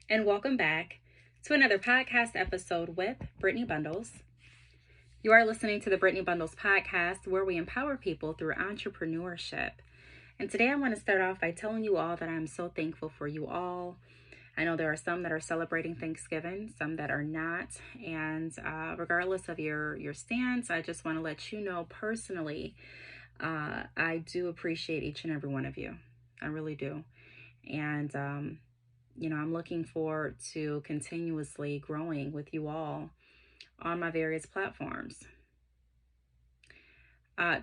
and welcome back to another podcast episode with Brittney Bundles. You are listening to the Brittney Bundles podcast, where we empower people through entrepreneurship. And today I want to start off by telling you all that I'm so thankful for you all. I know there are some that are celebrating Thanksgiving, some that are not. And regardless of your stance, I just want to let you know personally, I do appreciate each and every one of you. I really do. And, I'm looking forward to continuously growing with you all on my various platforms.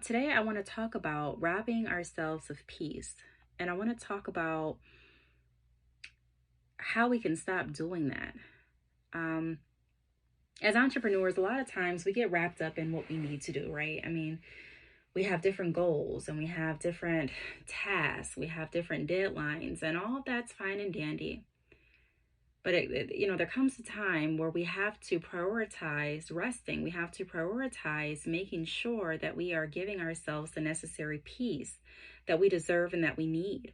Today, I want to talk about robbing ourselves of peace. And I want to talk about how we can stop doing that. As entrepreneurs, a lot of times we get wrapped up in what we need to do, right? I mean, we have different goals and we have different tasks, we have different deadlines, and all of that's fine and dandy. But there comes a time where we have to prioritize resting. We have to prioritize making sure that we are giving ourselves the necessary peace that we deserve and that we need.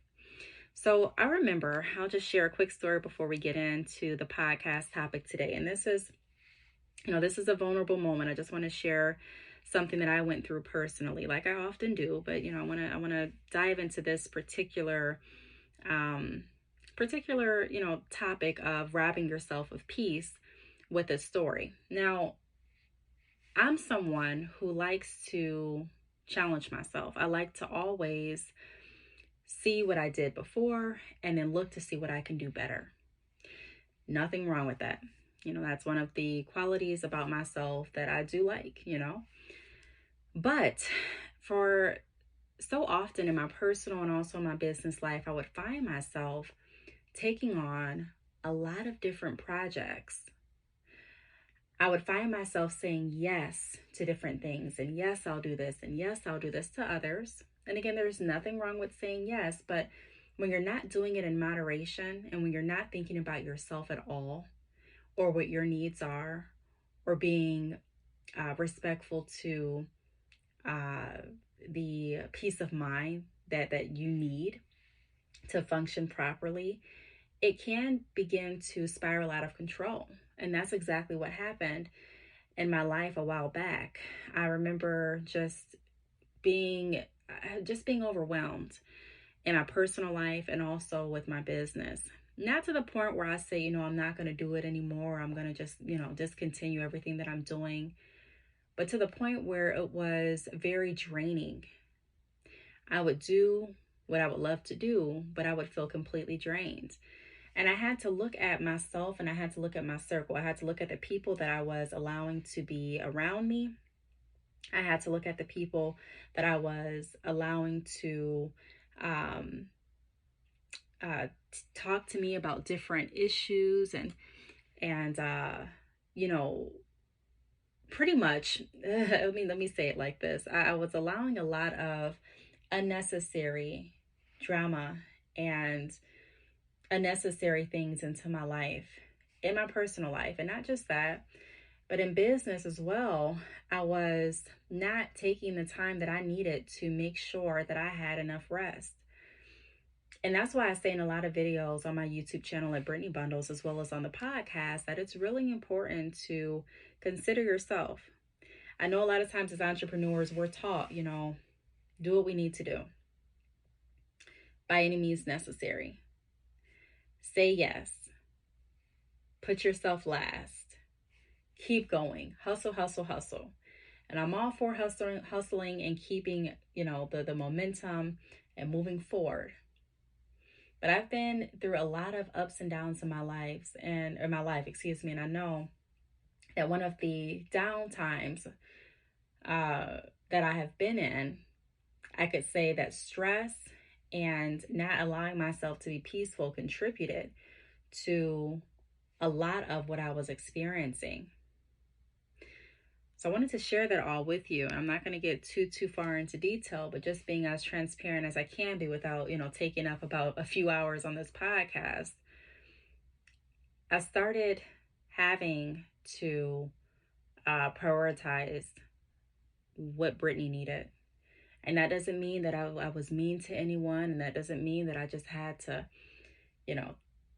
So I remember, I'll just share a quick story before we get into the podcast topic today. And this is a vulnerable moment. I just want to share something that I went through personally, like I often do. But I want to dive into this particular topic of robbing yourself of peace with a story. Now, I'm someone who likes to challenge myself. I like to always see what I did before and then look to see what I can do better. Nothing wrong with that. That's one of the qualities about myself that I do like, But for so often in my personal and also my business life, I would find myself taking on a lot of different projects. I would find myself saying yes to different things, and yes, I'll do this, and yes, I'll do this to others. And again, there's nothing wrong with saying yes, but when you're not doing it in moderation and when you're not thinking about yourself at all or what your needs are or being respectful to the peace of mind that you need to function properly, it can begin to spiral out of control. And that's exactly what happened in my life a while back. I remember just being overwhelmed in my personal life and also with my business. Not to the point where I say, I'm not going to do it anymore. I'm going to just, discontinue everything that I'm doing. But to the point where it was very draining. I would do what I would love to do, but I would feel completely drained. And I had to look at myself and I had to look at my circle. I had to look at the people that I was allowing to be around me. I had to look at the people that I was allowing to talk to me about different issues and pretty much, let me say it like this. I was allowing a lot of unnecessary drama and unnecessary things into my life, in my personal life. And not just that, but in business as well. I was not taking the time that I needed to make sure that I had enough rest. And that's why I say in a lot of videos on my YouTube channel at Brittney Bundles, as well as on the podcast, that it's really important to consider yourself. I know a lot of times as entrepreneurs, we're taught, do what we need to do by any means necessary. Say yes. Put yourself last. Keep going. Hustle, hustle, hustle. And I'm all for hustling and keeping, the momentum and moving forward. But I've been through a lot of ups and downs in my life, and I know that one of the down times that I have been in, I could say that stress and not allowing myself to be peaceful contributed to a lot of what I was experiencing. So I wanted to share that all with you. I'm not going to get too far into detail, but just being as transparent as I can be without, taking up about a few hours on this podcast. I started having to prioritize what Brittney needed. And that doesn't mean that I was mean to anyone. And that doesn't mean that I just had to,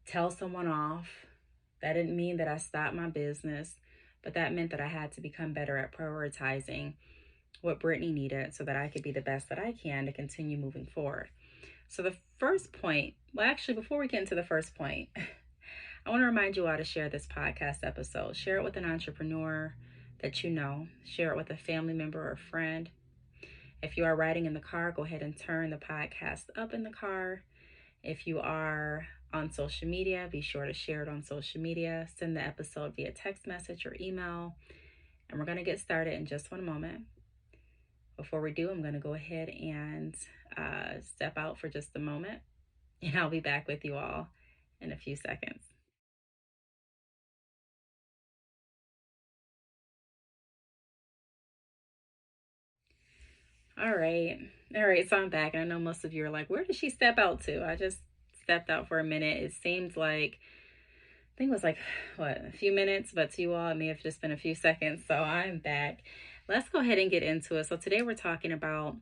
tell someone off. That didn't mean that I stopped my business, but that meant that I had to become better at prioritizing what Brittney needed so that I could be the best that I can to continue moving forward. So the first point, well, actually, before we get into the first point, I want to remind you all to share this podcast episode. Share it with an entrepreneur that you know. Share it with a family member or friend. If you are riding in the car, go ahead and turn the podcast up in the car. If you are on social media, be sure to share it on social media. Send the episode via text message or email. And we're going to get started in just one moment. Before we do, I'm going to go ahead and step out for just a moment. And I'll be back with you all in a few seconds. All right. All right. So I'm back. And I know most of you are like, where did she step out to? I just stepped out for a minute. It seems like, I think it was like, what, a few minutes, but to you all, it may have just been a few seconds. So I'm back. Let's go ahead and get into it. So today we're talking about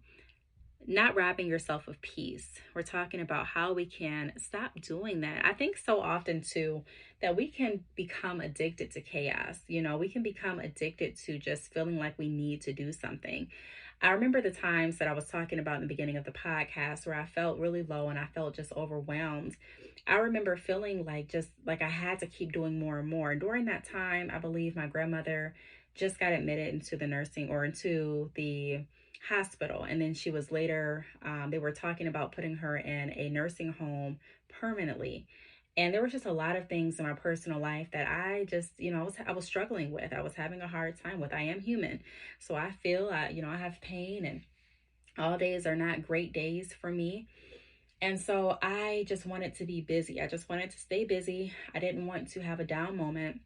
not robbing yourself of peace. We're talking about how we can stop doing that. I think so often too that we can become addicted to chaos. You know, we can become addicted to just feeling like we need to do something. I remember the times that I was talking about in the beginning of the podcast where I felt really low and I felt just overwhelmed. I remember feeling like just like I had to keep doing more and more. During that time, I believe my grandmother just got admitted into the nursing or into the hospital. And then she was later, they were talking about putting her in a nursing home permanently. And there was just a lot of things in my personal life that I just, I was struggling with. I was having a hard time with. I am human. So I feel, I have pain and all days are not great days for me. And so I just wanted to be busy. I just wanted to stay busy. I didn't want to have a down moment.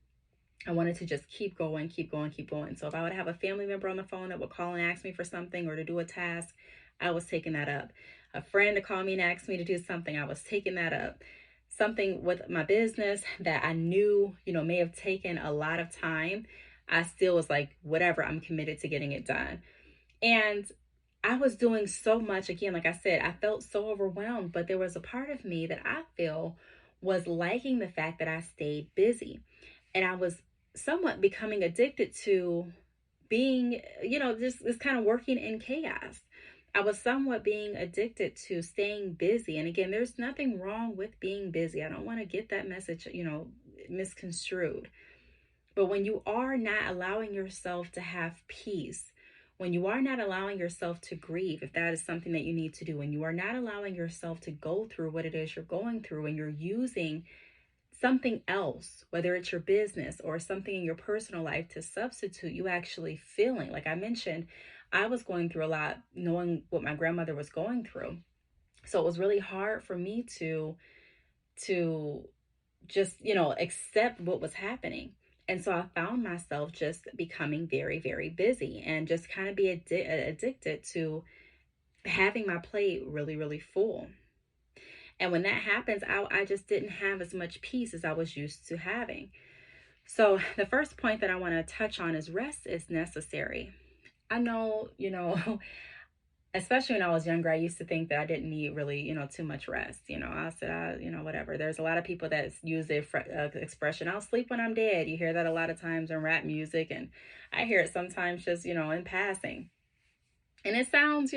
I wanted to just keep going, keep going, keep going. So if I would have a family member on the phone that would call and ask me for something or to do a task, I was taking that up. A friend to call me and ask me to do something, I was taking that up. Something with my business that I knew, may have taken a lot of time, I still was like, whatever, I'm committed to getting it done. And I was doing so much. Again, like I said, I felt so overwhelmed, but there was a part of me that I feel was liking the fact that I stayed busy. And I was somewhat becoming addicted to being, just kind of working in chaos. I was somewhat being addicted to staying busy. And again, there's nothing wrong with being busy. I don't want to get that message, misconstrued. But when you are not allowing yourself to have peace, when you are not allowing yourself to grieve, if that is something that you need to do, when you are not allowing yourself to go through what it is you're going through, and you're using something else, whether it's your business or something in your personal life to substitute you actually feeling, like I mentioned, I was going through a lot knowing what my grandmother was going through. So it was really hard for me to just, accept what was happening. And so I found myself just becoming very, very busy and just kind of be addicted to having my plate really, really full. And when that happens, I just didn't have as much peace as I was used to having. So the first point that I want to touch on is rest is necessary. I know, especially when I was younger, I used to think that I didn't need really, too much rest. I said, whatever. There's a lot of people that use the expression, I'll sleep when I'm dead. You hear that a lot of times in rap music. And I hear it sometimes just, in passing. And it sounds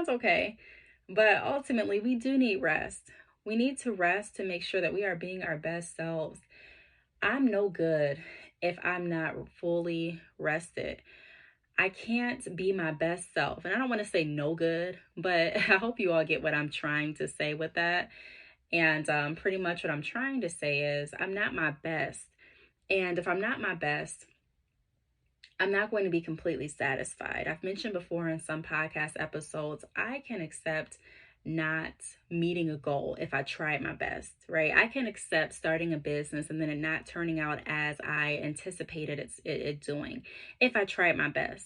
okay. But ultimately, we do need rest. We need to rest to make sure that we are being our best selves. I'm no good if I'm not fully rested. I can't be my best self. And I don't want to say no good, but I hope you all get what I'm trying to say with that. And pretty much what I'm trying to say is I'm not my best. And if I'm not my best, I'm not going to be completely satisfied. I've mentioned before in some podcast episodes, I can accept not meeting a goal if I tried my best, right? I can accept starting a business and then it not turning out as I anticipated it doing if I tried my best.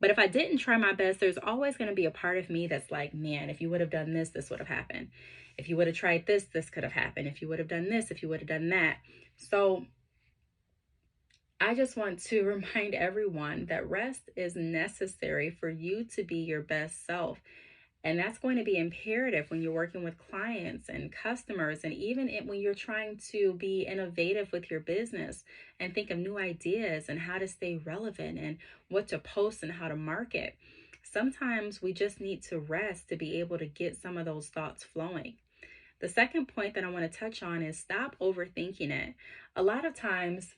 But if I didn't try my best, there's always going to be a part of me that's like, man, if you would have done this, this would have happened. If you would have tried this, this could have happened. If you would have done this, if you would have done that. So I just want to remind everyone that rest is necessary for you to be your best self. And that's going to be imperative when you're working with clients and customers, and even when you're trying to be innovative with your business and think of new ideas and how to stay relevant and what to post and how to market. Sometimes we just need to rest to be able to get some of those thoughts flowing. The second point that I want to touch on is stop overthinking it. A lot of times,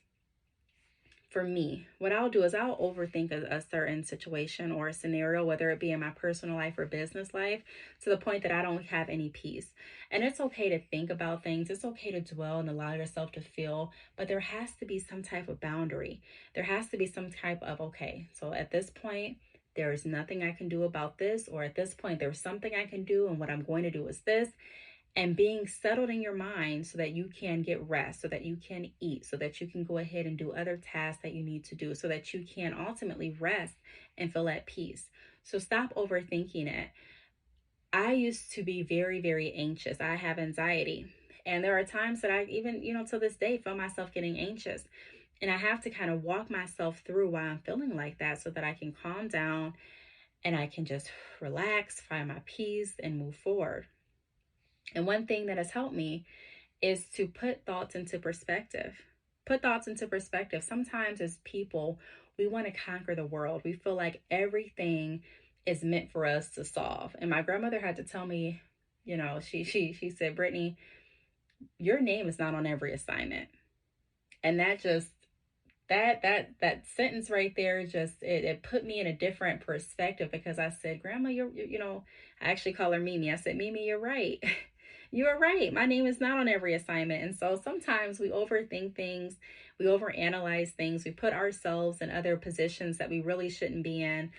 for me, what I'll do is I'll overthink a certain situation or a scenario, whether it be in my personal life or business life, to the point that I don't have any peace. And it's okay to think about things. It's okay to dwell and allow yourself to feel, but there has to be some type of boundary. There has to be some type of, okay, so at this point, there is nothing I can do about this, or at this point, there's something I can do, and what I'm going to do is this, and being settled in your mind so that you can get rest, so that you can eat, so that you can go ahead and do other tasks that you need to do, so that you can ultimately rest and feel at peace. So stop overthinking it. I used to be very, very anxious. I have anxiety. And there are times that I even, to this day, feel myself getting anxious. And I have to kind of walk myself through why I'm feeling like that so that I can calm down and I can just relax, find my peace, and move forward. And one thing that has helped me is to put thoughts into perspective. Put thoughts into perspective. Sometimes as people, we want to conquer the world. We feel like everything is meant for us to solve. And my grandmother had to tell me, she said, Brittney, your name is not on every assignment. And that just that sentence right there just it put me in a different perspective, because I said, Grandma, I actually call her Mimi. I said, Mimi, you're right. You're right. My name is not on every assignment. And so sometimes we overthink things, we overanalyze things, we put ourselves in other positions that we really shouldn't be in.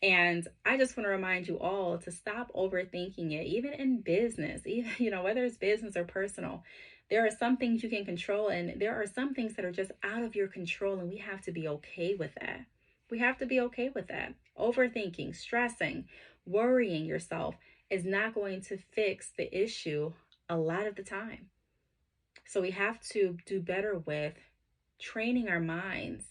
And I just want to remind you all to stop overthinking it, even in business, even, whether it's business or personal. There are some things you can control, and there are some things that are just out of your control, and we have to be okay with that. We have to be okay with that. Overthinking, stressing, worrying yourself is not going to fix the issue a lot of the time. So we have to do better with training our minds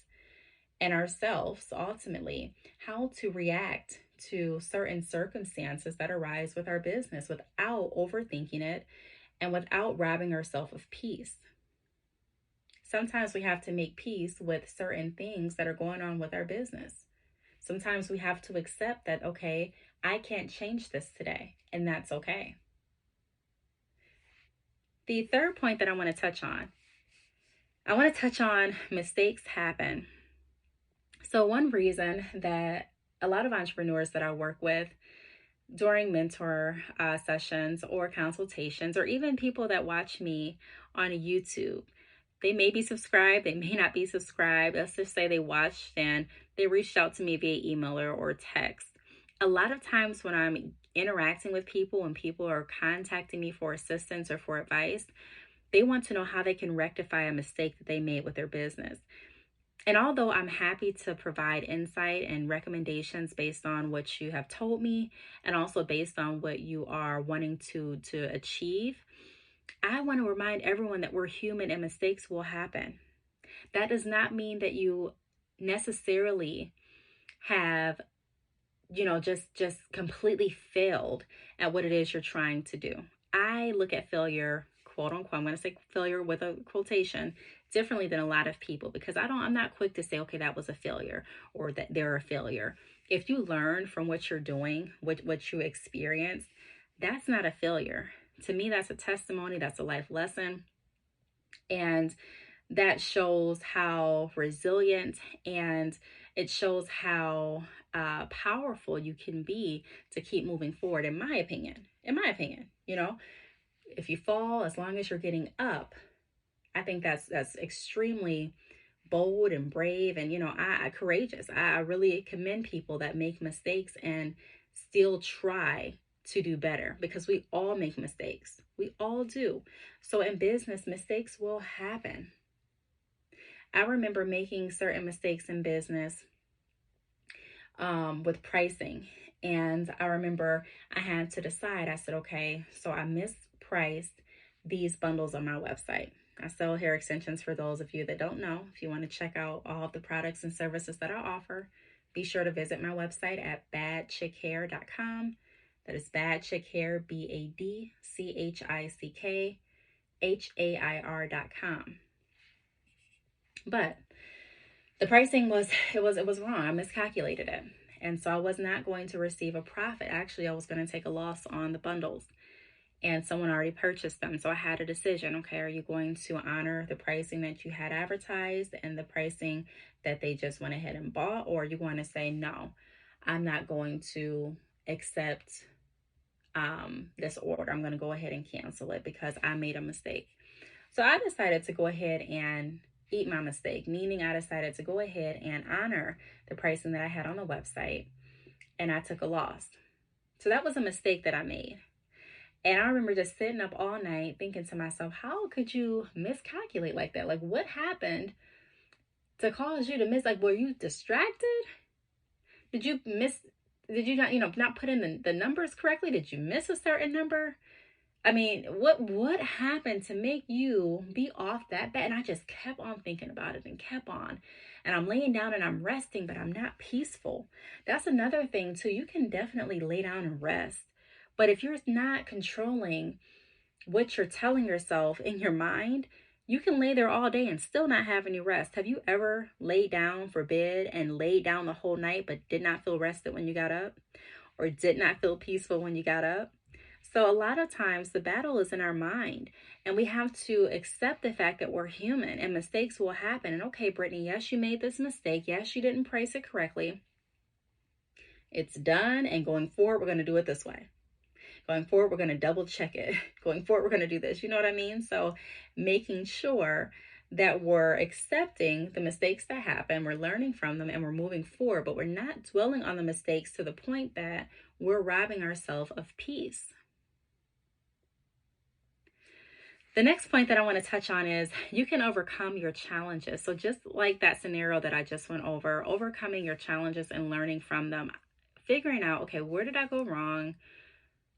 and ourselves, ultimately, how to react to certain circumstances that arise with our business without overthinking it and without robbing ourselves of peace. Sometimes we have to make peace with certain things that are going on with our business. Sometimes we have to accept that, okay, I can't change this today, and that's okay. The third point that I want to touch on mistakes happen. So one reason that a lot of entrepreneurs that I work with during mentor sessions or consultations, or even people that watch me on YouTube, they may be subscribed, they may not be subscribed. Let's just say they watched and they reached out to me via email or text. A lot of times when I'm interacting with people and people are contacting me for assistance or for advice, they want to know how they can rectify a mistake that they made with their business. And although I'm happy to provide insight and recommendations based on what you have told me and also based on what you are wanting to achieve, I want to remind everyone that we're human and mistakes will happen. That does not mean that you necessarily have, just completely failed at what it is you're trying to do. I look at failure, quote unquote, I'm going to say failure with a quotation, differently than a lot of people, because I'm not quick to say, okay, that was a failure or that they're a failure. If you learn from what you're doing, what you experience, that's not a failure. To me, that's a testimony, that's a life lesson. And that shows how resilient and it shows how powerful you can be to keep moving forward, in my opinion. If you fall, as long as you're getting up, I think that's extremely bold and brave and, I courageous. I really commend people that make mistakes and still try to do better, because we all make mistakes. We all do. So in business, mistakes will happen. I remember making certain mistakes in business with pricing. And I remember I had to decide, I said, okay, so I mispriced these bundles on my website. I sell hair extensions for those of you that don't know. If you want to check out all of the products and services that I offer, be sure to visit my website at badchickhair.com. That is Bad Chick Hair, BADCHICKHAIR.com. But the pricing was wrong. I miscalculated it. And so I was not going to receive a profit. Actually, I was going to take a loss on the bundles. And someone already purchased them. So I had a decision. Okay, are you going to honor the pricing that you had advertised and the pricing that they just went ahead and bought? Or are you going to say, no, I'm not going to accept this order. I'm going to go ahead and cancel it because I made a mistake. So I decided to go ahead and eat my mistake, meaning I decided to go ahead and honor the pricing that I had on the website, and I took a loss. So that was a mistake that I made. And I remember just sitting up all night thinking to myself, how could you miscalculate like that? Like, what happened to cause you to miss? Like, were you distracted? Did you not, not put in the numbers correctly? Did you miss a certain number? I mean, what happened to make you be off that bad? And I just kept on thinking about it and kept on. And I'm laying down and I'm resting, but I'm not peaceful. That's another thing too. You can definitely lay down and rest. But if you're not controlling what you're telling yourself in your mind, you can lay there all day and still not have any rest. Have you ever laid down for bed and laid down the whole night but did not feel rested when you got up? Or did not feel peaceful when you got up? So a lot of times the battle is in our mind, and we have to accept the fact that we're human and mistakes will happen. And okay, Brittney, yes, you made this mistake. Yes, you didn't price it correctly. It's done. And going forward, we're going to do it this way. Going forward, we're going to double check it. Going forward, we're going to do this. You know what I mean? So making sure that we're accepting the mistakes that happen, we're learning from them, and we're moving forward, but we're not dwelling on the mistakes to the point that we're robbing ourselves of peace. The next point that I want to touch on is you can overcome your challenges. So just like that scenario that I just went over, overcoming your challenges and learning from them, figuring out, okay, where did I go wrong?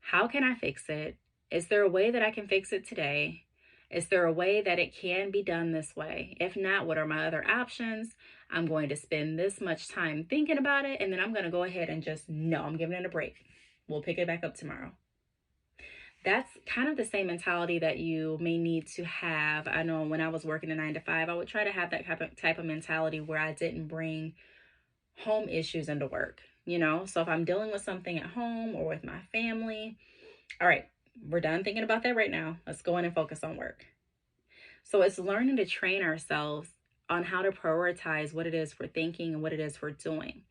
How can I fix it? Is there a way that I can fix it today? Is there a way that it can be done this way? If not, what are my other options? I'm going to spend this much time thinking about it, and then I'm going to go ahead and I'm giving it a break. We'll pick it back up tomorrow. That's kind of the same mentality that you may need to have. I know when I was working a 9-to-5, I would try to have that type of mentality where I didn't bring home issues into work. So if I'm dealing with something at home or with my family, all right, we're done thinking about that right now. Let's go in and focus on work. So it's learning to train ourselves on how to prioritize what it is we're thinking and what it is we're doing.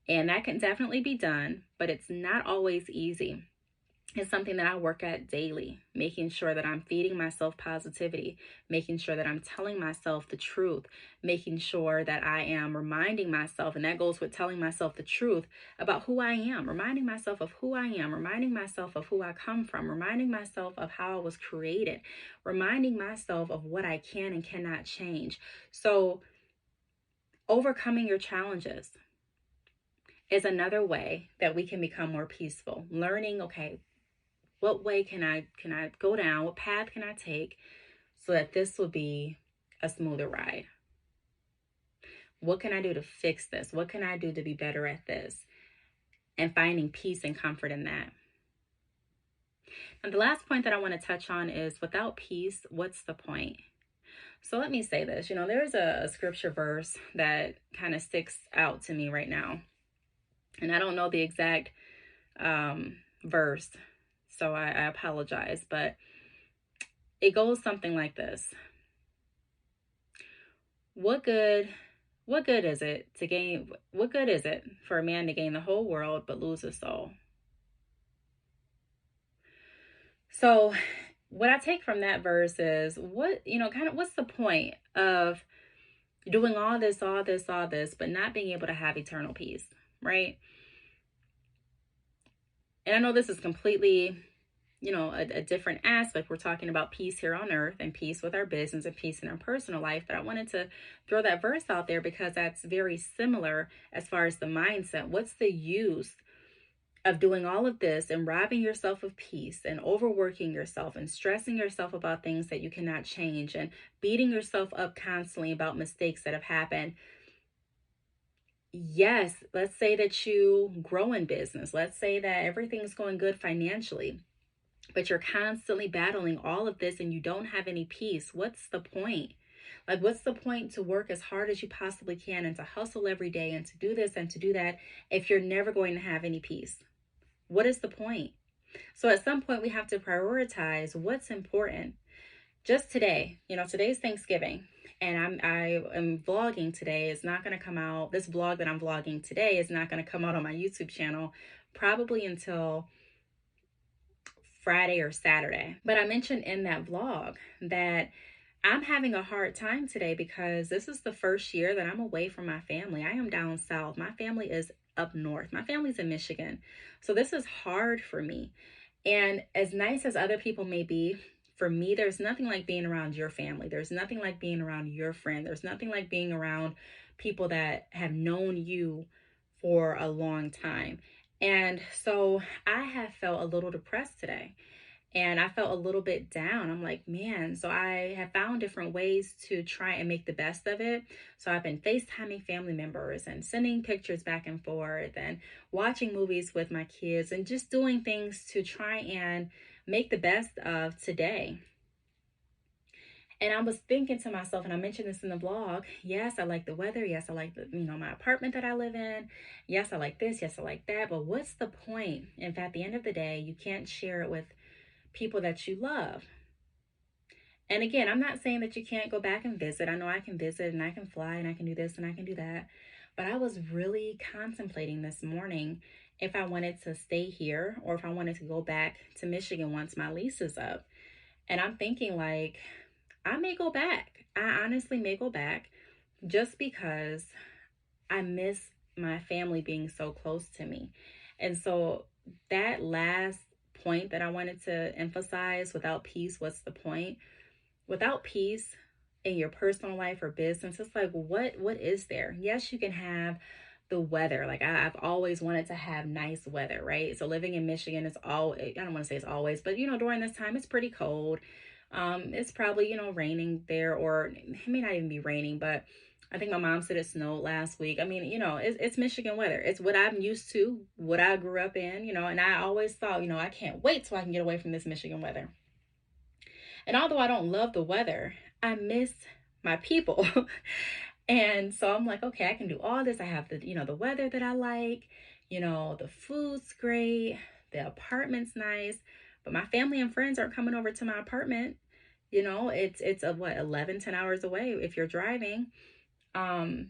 And that can definitely be done, but it's not always easy. It's something that I work at daily, making sure that I'm feeding myself positivity, making sure that I'm telling myself the truth, making sure that I am reminding myself, and that goes with telling myself the truth about who I am, reminding myself of who I am, reminding myself of who I come from, reminding myself of how I was created, reminding myself of what I can and cannot change. So overcoming your challenges is another way that we can become more peaceful. Learning, okay, what way can I go down? What path can I take so that this will be a smoother ride? What can I do to fix this? What can I do to be better at this? And finding peace and comfort in that. And the last point that I want to touch on is without peace, what's the point? So let me say this. There's a scripture verse that kind of sticks out to me right now. And I don't know the exact verse, so I apologize, but it goes something like this. What good is it for a man to gain the whole world but lose his soul? So what I take from that verse is what's the point of doing all this, but not being able to have eternal peace, right? And I know this is completely, a different aspect. We're talking about peace here on earth and peace with our business and peace in our personal life. But I wanted to throw that verse out there because that's very similar as far as the mindset. What's the use of doing all of this and robbing yourself of peace and overworking yourself and stressing yourself about things that you cannot change and beating yourself up constantly about mistakes that have happened? yes, let's say that you grow in business. Let's say that everything's going good financially, but you're constantly battling all of this and you don't have any peace. What's the point? Like, what's the point to work as hard as you possibly can and to hustle every day and to do this and to do that if you're never going to have any peace? What is the point? So at some point, we have to prioritize what's important. Just today, today's Thanksgiving, and I am vlogging today. It's not going to come out. This vlog that I'm vlogging today is not going to come out on my YouTube channel probably until Friday or Saturday. But I mentioned in that vlog that I'm having a hard time today because this is the first year that I'm away from my family. I am down south. My family is up north. My family's in Michigan. So this is hard for me. And as nice as other people may be, for me, there's nothing like being around your family. There's nothing like being around your friend. There's nothing like being around people that have known you for a long time. And so I have felt a little depressed today and I felt a little bit down. I'm like, man, so I have found different ways to try and make the best of it. So I've been FaceTiming family members and sending pictures back and forth and watching movies with my kids and just doing things to try and make the best of today. And I was thinking to myself, and I mentioned this in the vlog, yes, I like the weather. Yes, I like my apartment that I live in. Yes, I like this. Yes, I like that. But what's the point if at the end of the day, you can't share it with people that you love? And again, I'm not saying that you can't go back and visit. I know I can visit and I can fly and I can do this and I can do that. But I was really contemplating this morning if I wanted to stay here or if I wanted to go back to Michigan once my lease is up. And I'm thinking like, I may go back. I honestly may go back just because I miss my family being so close to me. And so that last point that I wanted to emphasize, without peace, what's the point? Without peace in your personal life or business, it's like, what is there? Yes, you can have the weather. Like I've always wanted to have nice weather, right? So living in Michigan is all, I don't want to say it's always, but during this time, it's pretty cold. It's probably, raining there, or it may not even be raining, but I think my mom said it snowed last week. I mean, it's Michigan weather. It's what I'm used to, what I grew up in, and I always thought, I can't wait till I can get away from this Michigan weather. And although I don't love the weather, I miss my people. And so I'm like, okay, I can do all this. I have the weather that I like, the food's great, the apartment's nice, but my family and friends aren't coming over to my apartment. It's a what, 11, 10 hours away if you're driving. A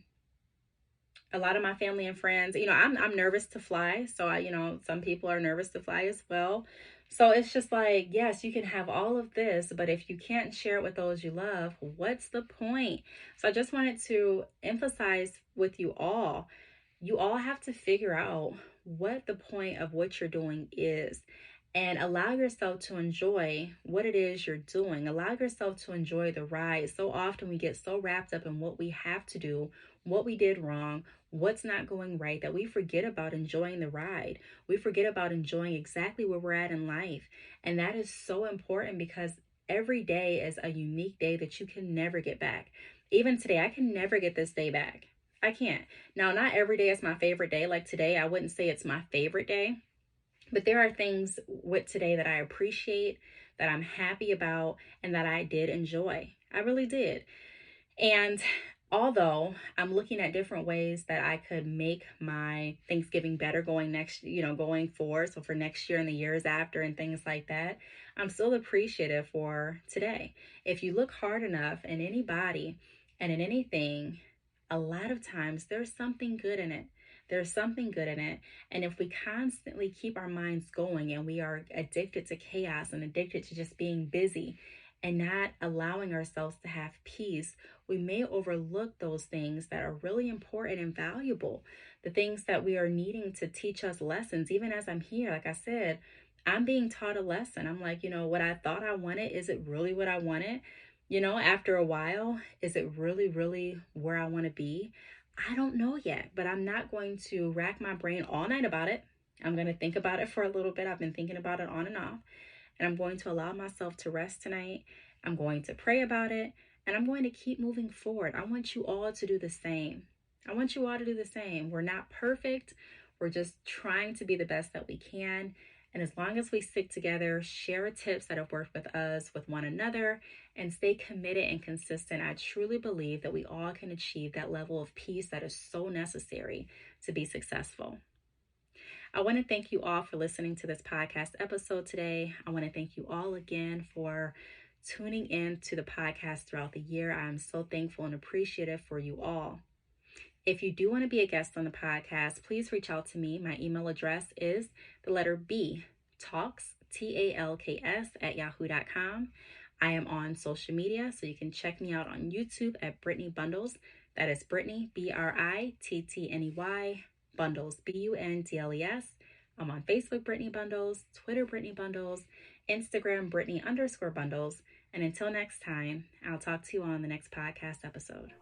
lot of my family and friends, I'm nervous to fly. So some people are nervous to fly as well. So it's just like, yes, you can have all of this, but if you can't share it with those you love, what's the point? So I just wanted to emphasize with you all have to figure out what the point of what you're doing is and allow yourself to enjoy what it is you're doing. Allow yourself to enjoy the ride. So often we get so wrapped up in what we have to do, what we did wrong, what's not going right, that we forget about enjoying the ride. We forget about enjoying exactly where we're at in life. And that is so important because every day is a unique day that you can never get back. Even today, I can never get this day back. I can't. Now, not every day is my favorite day. Like today, I wouldn't say it's my favorite day. But there are things with today that I appreciate, that I'm happy about, and that I did enjoy. I really did. And although I'm looking at different ways that I could make my Thanksgiving better going forward, so for next year and the years after and things like that, I'm still appreciative for today. If you look hard enough in anybody and in anything, a lot of times there's something good in it. There's something good in it. And if we constantly keep our minds going and we are addicted to chaos and addicted to just being busy and not allowing ourselves to have peace, we may overlook those things that are really important and valuable. The things that we are needing to teach us lessons. Even as I'm here, like I said, I'm being taught a lesson. I'm like, what I thought I wanted, is it really what I wanted? After a while, is it really, really where I want to be? I don't know yet, but I'm not going to rack my brain all night about it. I'm going to think about it for a little bit. I've been thinking about it on and off, and I'm going to allow myself to rest tonight. I'm going to pray about it, and I'm going to keep moving forward. I want you all to do the same. I want you all to do the same. We're not perfect. We're just trying to be the best that we can. And as long as we stick together, share tips that have worked with us, with one another, and stay committed and consistent, I truly believe that we all can achieve that level of peace that is so necessary to be successful. I want to thank you all for listening to this podcast episode today. I want to thank you all again for tuning in to the podcast throughout the year. I'm so thankful and appreciative for you all. If you do want to be a guest on the podcast, please reach out to me. My email address is the letter B, Talks, TALKS, @yahoo.com. I am on social media, so you can check me out on YouTube at Brittney Bundles. That is Brittney, BRITTNEY, Bundles, BUNDLES. I'm on Facebook, Brittney Bundles, Twitter, Brittney Bundles, Instagram, Brittney_Bundles. And until next time, I'll talk to you on the next podcast episode.